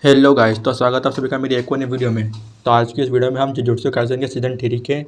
Hello guys, तो स्वागत है आप सभी का मेरी एक और नई वीडियो में। तो आज की इस वीडियो में हम जुजुत्सु काइसेन के सीजन 3 के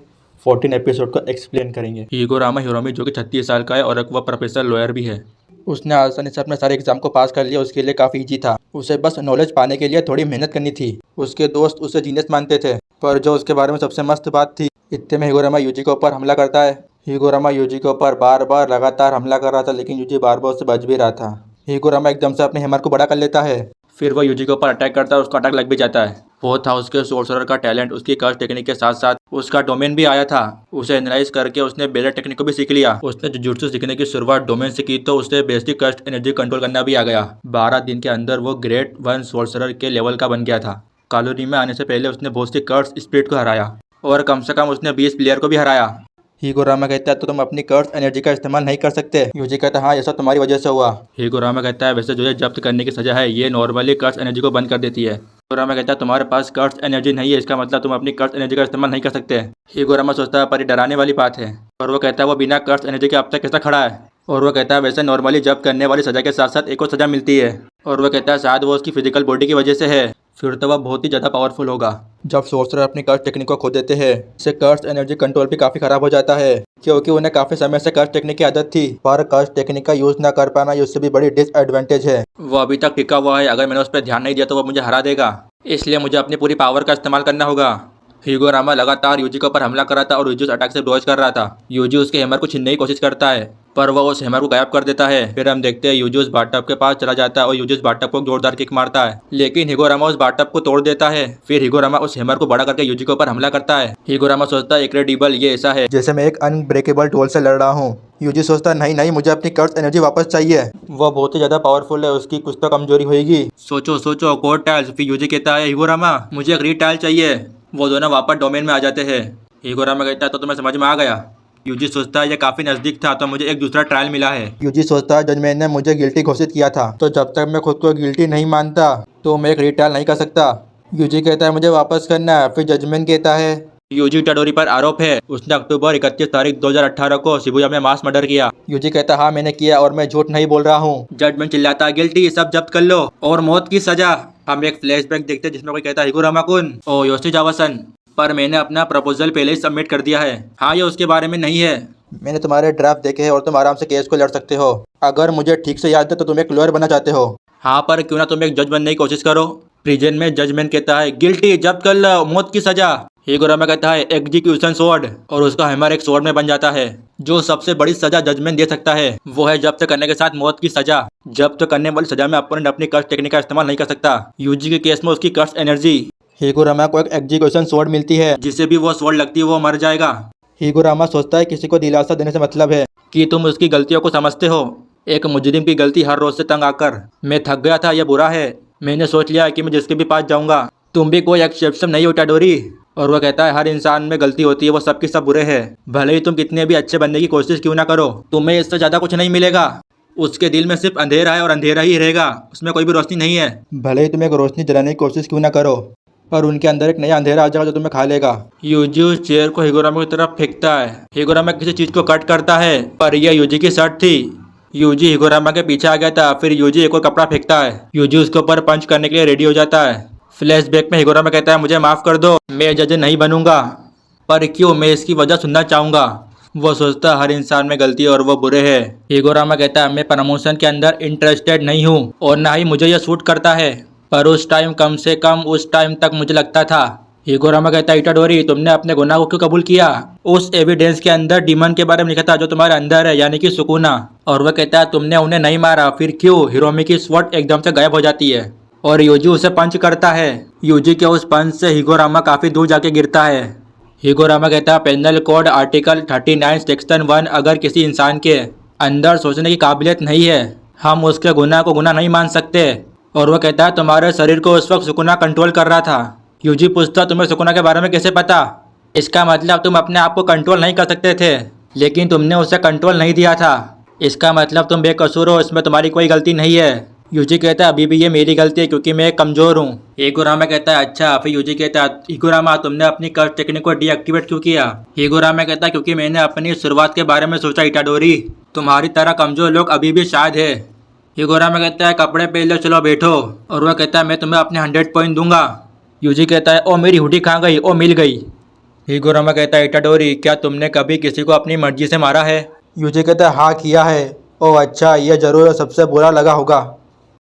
14 एपिसोड को एक्सप्लेन करेंगे। हिगोरामा हिरोमी जो कि 36 साल का है और वह प्रोफेसर लॉयर भी है। उसने आसानी से अपने सारे एग्जाम को पास कर लिया। उसके लिए काफ़ी ईजी था। उसे बस नॉलेज पाने के लिए थोड़ी मेहनत करनी थी। उसके दोस्त उसे जीनियस मानते थे, पर जो उसके बारे में सबसे मस्त बात थी, इतने में हिगोरामा यूजी के ऊपर हमला करता है। हिगोरामा यूजी के ऊपर बार बार लगातार हमला कर रहा था, लेकिन यूजी बार बार उससे बच भी रहा था। हिगोरामा एकदम से अपने हैमर को बड़ा कर लेता है। फिर वो यूजी के ऊपर अटैक करता है और उसका अटैक लग भी जाता है। वो था उसके सोर्सरर का टैलेंट, उसकी कर्स टेक्निक के साथ साथ उसका डोमेन भी आया था। उसे एनालाइज करके उसने बेलर टेक्निक को भी सीख लिया। उसने जुजुत्सु सीखने की शुरुआत डोमेन से की, तो उसे बेसिक कर्स एनर्जी कंट्रोल करना भी आ गया। 12 दिन के अंदर वो ग्रेट 1 सोर्सरर के लेवल का बन गया था। कॉलोनी में आने से पहले उसने बहुत सी कर्स स्पिरिट को हराया और कम से कम उसने 20 प्लेयर को भी हराया। हिगोरामा कहता है तो तुम अपनी कर्स एनर्जी का इस्तेमाल नहीं कर सकते। यूजी कहता है हाँ, ऐसा तुम्हारी वजह से हुआ। हिगोरामा कहता है वैसे जो ये जब्त करने की सजा है, ये नॉर्मली कर्स एनर्जी को बंद कर देती है। हिगोरामा कहता है तुम्हारे पास कर्स एनर्जी नहीं है, इसका मतलब तुम अपनी कर्स एनर्जी का इस्तेमाल नहीं कर सकते। हिगोरामा सोचता है पर ये डराने वाली बात है, और वो कहता है वो बिना कर्स एनर्जी के अब तक कैसा खड़ा है। और वो कहता है वैसे नॉर्मली जब्त करने वाली सजा के साथ साथ एक और सजा मिलती है, और वो कहता है शायद वो उसकी फिजिकल बॉडी की वजह से है। फिर तो वह बहुत ही ज़्यादा पावरफुल होगा। जब सोर्सरर अपनी कर्स टेक्निक को खो देते हैं, इससे कर्स एनर्जी कंट्रोल भी काफ़ी खराब हो जाता है, क्योंकि उन्हें काफ़ी समय से कर्स टेक्निक की आदत थी। पर कर्स टेक्निक का यूज़ ना कर पाना ये उससे भी बड़ी डिसएडवांटेज है। वो अभी तक टिका हुआ है, अगर मैंने उस पर ध्यान नहीं दिया तो वो मुझे हरा देगा, इसलिए मुझे अपनी पूरी पावर का इस्तेमाल करना होगा। हिगोरामा लगातार यूजी के ऊपर हमला कर रहा था और यूजी उस अटैक से डॉज कर रहा था। यूजी उसके हैमर को छीनने की कोशिश करता है, पर वह उस हैमर को गायब कर देता है। फिर हम देखते हैं यूजी उस बाथटब के पास चला जाता है और यूजी उस बाथटब को जोरदार किक मारता है, लेकिन हिगोरामा उस बाथटब को तोड़ देता है। फिर हिगोरामा उस हैमर को बड़ा करके यूजी के ऊपर हमला करता है। हिगोरामा सोचता है इनक्रेडिबल, ये ऐसा है जैसे मैं एक अनब्रेकेबल टोल से लड़ रहा हूँ। यूजी सोचता है नहीं नहीं, मुझे अपनी कर्स एनर्जी वापस चाहिए। वह बहुत ही ज्यादा पावरफुल है, उसकी कुछ तो कमजोरी होगी। सोचो सोचो कोड टाइल्स। फिर यूजी कहता है हिगोरामा मुझे एक रीड टाइल चाहिए। वो दोनों वापस डोमेन में आ जाते हैं। हिगोरामा कहता है तो तुम्हें समझ में आ गया। यूजी सोचता है ये काफी नजदीक था, तो मुझे एक दूसरा ट्रायल मिला है। यूजी सोचता है जजमेंट ने मुझे गिल्टी घोषित किया था, तो जब तक मैं खुद को गिल्टी नहीं मानता तो मैं एक रिट्रायल नहीं कर सकता। यूजी कहता है मुझे वापस करना है। फिर जजमेंट कहता है यूजी इटाडोरी पर आरोप है, उसने अक्टूबर 31 तारीख 2018 को शिबुया में मास मर्डर किया। यूजी कहता है हाँ मैंने किया और मैं झूठ नहीं बोल रहा हूँ। जजमेंट चिल्लाता है गिल्टी, सब जब्त कर लो और मौत की सजा। हम एक फ्लैशबैक देखते हैं जिसमें कोई कहता है हिगोरामा कुन ओ योशिजावा-सन, पर मैंने अपना प्रपोजल पहले ही सबमिट कर दिया है। हाँ, ये उसके बारे में नहीं है। मैंने तुम्हारे ड्राफ्ट देखे हैं और तुम आराम से केस को लड़ सकते हो। अगर मुझे ठीक से याद है तो तुम एक लॉयर बनना चाहते हो। हाँ, पर क्यों ना तुम एक जज बनने की कोशिश करो। प्रिजन में जजमेंट कहता है गिल्टी, जब्त कर लो, मौत की सजा। हिगोरामा कहता है एग्जीक्यूशन स्वॉर्ड, और उसका हैमर एक स्वॉर्ड में बन जाता है। जो सबसे बड़ी सजा जजमेंट दे सकता है वो है जब्त करने के साथ मौत की सजा। जब्त करने वाली सजा में अपोनेंट अपनी कर्स टेक्निक का इस्तेमाल नहीं कर सकता। यूजी के केस में उसकी कर्स एनर्जी। हिगोरामा को एक एग्जीक्यूशन स्वॉर्ड मिलती है, जिसे भी वो स्वॉर्ड लगती है वो मर जाएगा। हिगोरामा सोचता है किसी को दिलासा देने से मतलब है कि तुम उसकी गलतियों को समझते हो। एक मुजरिम की गलती हर रोज से तंग आकर मैं थक गया था, यह बुरा है। मैंने सोच लिया कि मैं जिसके भी पास जाऊंगा। तुम भी कोई एक्सेप्शन नहीं हो इटाडोरी। और वह कहता है हर इंसान में गलती होती है, वो सबके सब बुरे हैं। भले ही तुम कितने भी अच्छे बनने की कोशिश क्यों ना करो, तुम्हें इससे ज्यादा कुछ नहीं मिलेगा। उसके दिल में सिर्फ अंधेरा है और अंधेरा ही रहेगा, उसमें कोई भी रोशनी नहीं है। भले ही तुम एक रोशनी जलाने की कोशिश क्यों ना करो, पर उनके अंदर एक नया अंधेरा आ जाएगा जो तुम्हें खा लेगा। यूजी उस चेयर को हिगोरामा की तरफ फेंकता है। हिगोरामा किसी चीज को कट करता है, पर यह यूजी की शर्ट थी। यूजी हिगोरामा के पीछे आ गया था। फिर यूजी एक और कपड़ा फेंकता है। यूजी उसके ऊपर पंच करने के लिए रेडी हो जाता है। फ्लैशबैक में हिगोरामा कहता है मुझे माफ कर दो, मैं जज नहीं बनूंगा। पर क्यों, मैं इसकी वजह सुनना चाहूंगा। वो सोचता है हर इंसान में गलती है और वो बुरे है। हिगोरामा कहता है मैं प्रमोशन के अंदर इंटरेस्टेड नहीं हूँ और ना ही मुझे यह सूट करता है, पर उस टाइम, कम से कम उस टाइम तक मुझे लगता था। हिगोरामा कहता है इटाडोरी तुमने अपने गुनाह को क्यों कबूल किया। उस एविडेंस के अंदर डीमन के बारे में लिखा था जो तुम्हारे अंदर है, यानी कि सुकूना। और वह कहता है तुमने उन्हें नहीं मारा, फिर क्यों। हिरोमी की स्वॉर्ड एकदम से गायब हो जाती है और यूजी उसे पंच करता है। यूजी के उस पंच से हिगोरामा काफी दूर जाके गिरता है। हिगोरामा कहता है पेनल कोड आर्टिकल 39 सेक्शन 1, अगर किसी इंसान के अंदर सोचने की काबिलियत नहीं है, हम उसके गुनाह को गुनाह नहीं मान सकते। और वह कहता है तुम्हारे शरीर को उस वक्त सुकुना कंट्रोल कर रहा था। यूजी पूछता तुम्हें सुकुना के बारे में कैसे पता। इसका मतलब तुम अपने आप को कंट्रोल नहीं कर सकते थे, लेकिन तुमने उसे कंट्रोल नहीं दिया था। इसका मतलब तुम बेकसूर हो, इसमें तुम्हारी कोई गलती नहीं है। यूजी कहता है अभी भी ये मेरी गलती है क्योंकि मैं कमजोर हूँ। हिगोरामा कहता है अच्छा। फिर यूजी कहता है हिगोरामा तुमने अपनी कर्स टेक्निक को डीएक्टिवेट क्यों किया। हिगोरामा कहता है क्योंकि मैंने अपनी शुरुआत के बारे में सोचा इटाडोरी, तुम्हारी तरह कमजोर लोग अभी भी शायद है। हिगोरामा कहता है कपड़े पहन लो, चलो बैठो। और वह कहता है मैं तुम्हें अपने 100 पॉइंट दूंगा। यूजी कहता है ओ मेरी हुडी कहाँ गई, ओ मिल गई। हिगोरामा कहता है इटाडोरी क्या तुमने कभी किसी को अपनी मर्जी से मारा है? यूजी कहता है हाँ किया है। ओ अच्छा, यह जरूर सबसे बुरा लगा होगा।